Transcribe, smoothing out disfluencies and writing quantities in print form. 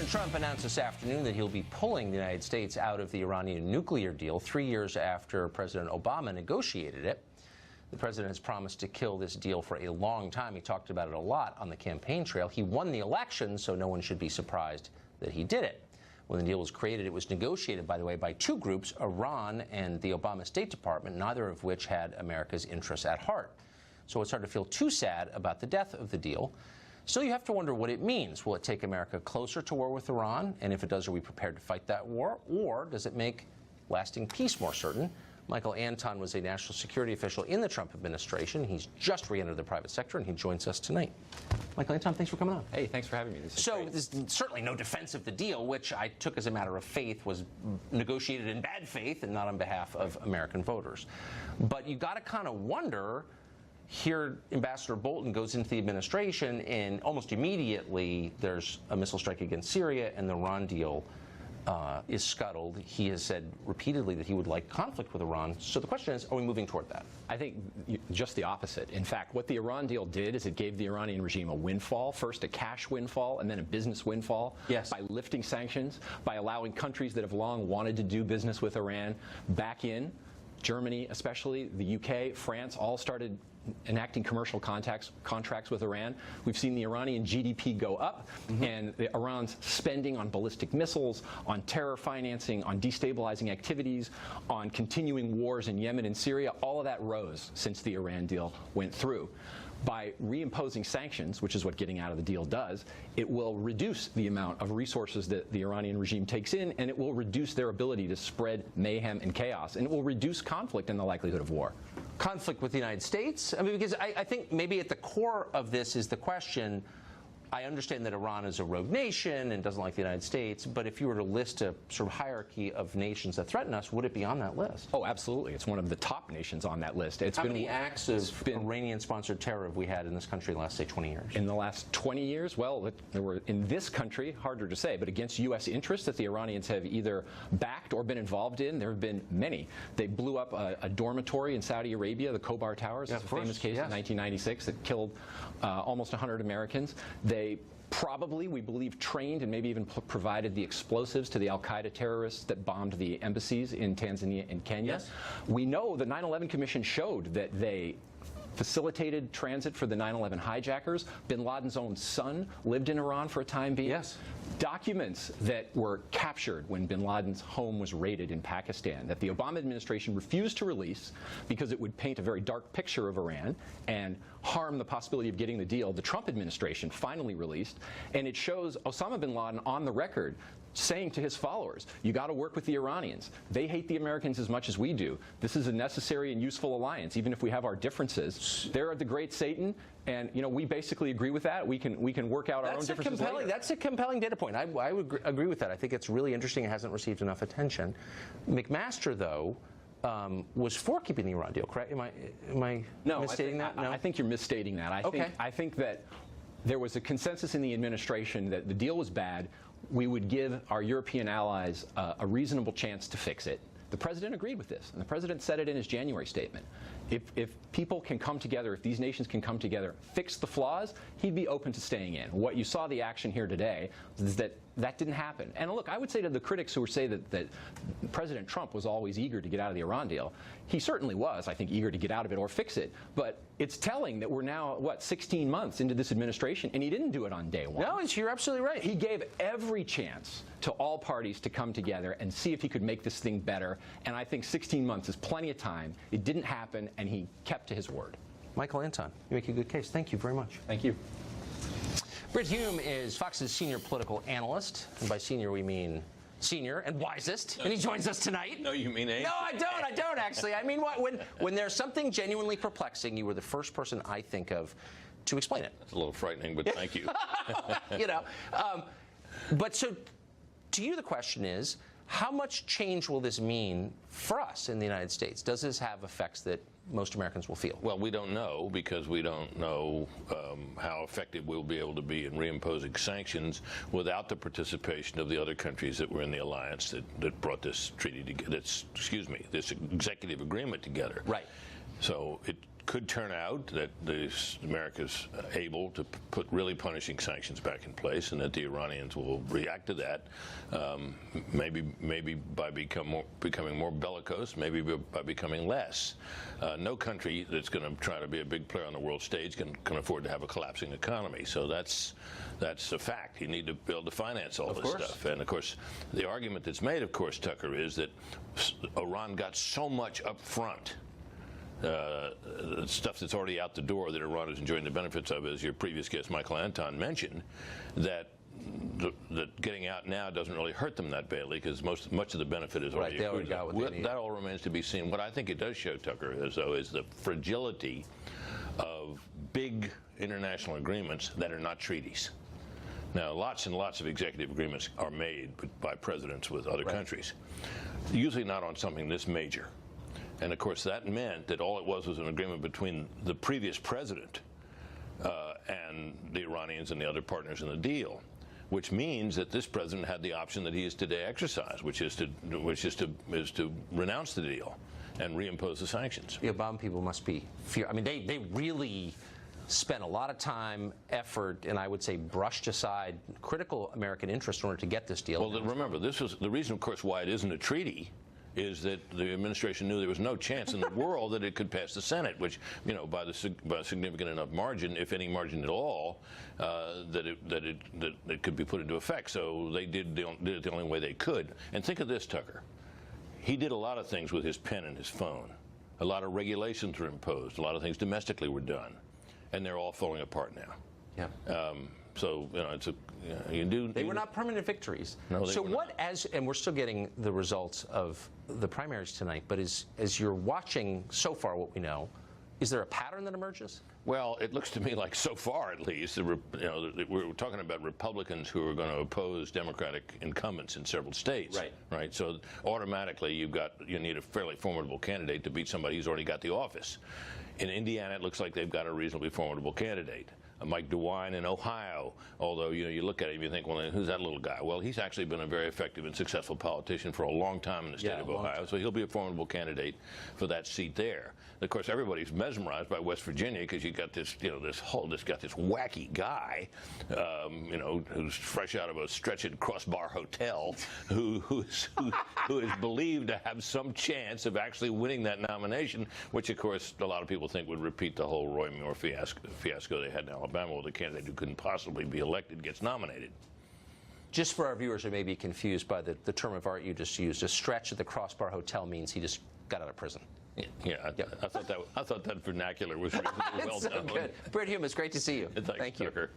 President Trump announced this afternoon that he'll be pulling the United States out of the Iranian nuclear deal 3 years after President Obama negotiated it. The president has promised to kill this deal for a long time. He talked about it a lot on the campaign trail. He won the election, so no one should be surprised that he did it. When the deal was created, it was negotiated, by the way, by two groups, Iran and the Obama State Department, neither of which had America's interests at heart. So it's hard to feel too sad about the death of the deal. Still, you have to wonder what it means. Will it take America closer to war with Iran? And if it does, are we prepared to fight that war? Or does it make lasting peace more certain? Michael Anton was a national security official in the Trump administration. He's just re-entered the private sector, and he joins us tonight. Michael Anton, thanks for coming on. Hey, thanks for having me. There's certainly no defense of the deal, which I took as a matter of faith was negotiated in bad faith and not on behalf of American voters. But you got to kind of wonder. Here, Ambassador Bolton goes into the administration, and almost immediately there's a missile strike against Syria, and the Iran deal is scuttled. He has said repeatedly that he would like conflict with Iran. So the question is, are we moving toward that? I think just the opposite. In fact, what the Iran deal did is it gave the Iranian regime a windfall, first a cash windfall and then a business windfall. Yes. By lifting sanctions, by allowing countries that have long wanted to do business with Iran back in. Germany especially, the UK, France, all started enacting commercial contracts with Iran. We've seen the Iranian GDP go up, and Iran's spending on ballistic missiles, on terror financing, on destabilizing activities, on continuing wars in Yemen and Syria, all of that rose since the Iran deal went through. By reimposing sanctions, which is what getting out of the deal does, it will reduce the amount of resources that the Iranian regime takes in, and it will reduce their ability to spread mayhem and chaos, and it will reduce conflict and the likelihood of war. Conflict with the United States? I mean, because I think maybe at the core of this is the question, I understand that Iran is a rogue nation and doesn't like the United States, but if you were to list a sort of hierarchy of nations that threaten us, would it be on that list? Oh, absolutely. It's one of the top nations on that list. How many acts of Iranian-sponsored terror have we had in this country in the last, say, 20 years? In the last 20 years? Well, there were, in this country, harder to say, but against U.S. interests that the Iranians have either backed or been involved in, there have been many. They blew up a dormitory in Saudi Arabia, the Khobar Towers. It's a famous case in 1996 that killed almost 100 Americans. They probably, we believe, trained and maybe even provided the explosives to the al-Qaeda terrorists that bombed the embassies in Tanzania and Kenya. Yes. We know the 9/11 Commission showed that they facilitated transit for the 9/11 hijackers. Bin Laden's own son lived in Iran for a time being. Yes. Documents that were captured when Bin Laden's home was raided in Pakistan that the Obama administration refused to release because it would paint a very dark picture of Iran and harm the possibility of getting the deal. The Trump administration finally released, and it shows Osama bin Laden on the record saying to his followers, you got to work with the Iranians. They hate the Americans as much as we do. This is a necessary and useful alliance, even if we have our differences. They're the great Satan, and we basically agree with that. We can work out our own differences later. That's a compelling data point. I would agree with that. I think it's really interesting. It hasn't received enough attention. McMaster, though, was for keeping the Iran deal, correct? Am I misstating that? No, I think you're misstating that. I think that there was a consensus in the administration that the deal was bad. We would give our European allies a reasonable chance to fix it. The president agreed with this, and the president said it in his January statement. If people can come together, if these nations can come together, fix the flaws, he'd be open to staying in. What you saw the action here today is that didn't happen. And look, I would say to the critics who say that President Trump was always eager to get out of the Iran deal, he certainly was, I think, eager to get out of it or fix it. But it's telling that we're now, 16 months into this administration, and he didn't do it on day one. No, you're absolutely right. He gave every chance to all parties to come together and see if he could make this thing better. And I think 16 months is plenty of time. It didn't happen, and he kept to his word. Michael Anton, you make a good case. Thank you very much. Thank you. Britt Hume is Fox's senior political analyst, and by senior we mean senior and wisest, and he joins us tonight. No, you mean age? No, I don't actually. I mean, when there's something genuinely perplexing, you were the first person I think of to explain it. That's a little frightening, but thank you. But so to you the question is, how much change will this mean for us in the United States? Does this have effects that most Americans will feel? Well, we don't know, because we don't know how effective we'll be able to be in reimposing sanctions without the participation of the other countries that were in the alliance that brought this treaty together. This executive agreement together. Right. So could turn out that America's able to put really punishing sanctions back in place, and that the Iranians will react to that, maybe by becoming more bellicose, maybe by becoming less. No country that's going to try to be a big player on the world stage can afford to have a collapsing economy. So that's a fact. You need to be able to finance all this stuff. And of course, the argument that's made, of course, Tucker, is that Iran got so much up front. Stuff that's already out the door that Iran is enjoying the benefits of, as your previous guest Michael Anton mentioned, that getting out now doesn't really hurt them that badly, because much of the benefit is already accrued. That all remains to be seen. What I think it does show, Tucker, is the fragility of big international agreements that are not treaties. Now, lots and lots of executive agreements are made by presidents with other countries, usually not on something this major. And of course, that meant that all it was an agreement between the previous president and the Iranians and the other partners in the deal, which means that this president had the option that he is today exercised, which is to renounce the deal and reimpose the sanctions. The Obama people must be fear. I mean, they really spent a lot of time, effort, and I would say brushed aside critical American interest in order to get this deal. Well, remember, this was the reason, of course, why it isn't a treaty. Is that the administration knew there was no chance in the world that it could pass the Senate, which, by a significant enough margin, if any margin at all, that it could be put into effect. So they did it the only way they could. And think of this, Tucker. He did a lot of things with his pen and his phone. A lot of regulations were imposed. A lot of things domestically were done, and they're all falling apart now. Yeah. So it's They were not permanent victories. No, so what, and we're still getting the results of the primaries tonight, but as you're watching so far what we know, is there a pattern that emerges? Well, it looks to me like, so far at least, we're talking about Republicans who are going to oppose Democratic incumbents in several states. Right. So automatically you need a fairly formidable candidate to beat somebody who's already got the office. In Indiana, it looks like they've got a reasonably formidable candidate. Mike DeWine in Ohio, although you look at him, you think, well, who's that little guy? Well, he's actually been a very effective and successful politician for a long time in the state of Ohio, so he'll be a formidable candidate for that seat there. Of course, everybody's mesmerized by West Virginia, because you got this wacky guy, who's fresh out of a stretched crossbar hotel, who is believed to have some chance of actually winning that nomination, which, of course, a lot of people think would repeat the whole Roy Moore fiasco they had in Alabama, where the candidate who couldn't possibly be elected gets nominated. Just for our viewers who may be confused by the term of art you just used, a stretch at the crossbar hotel means he just got out of prison. Yeah, I thought that vernacular was reasonably well done. So good. Britt Hume, it's great to see you. Thank you, Tucker.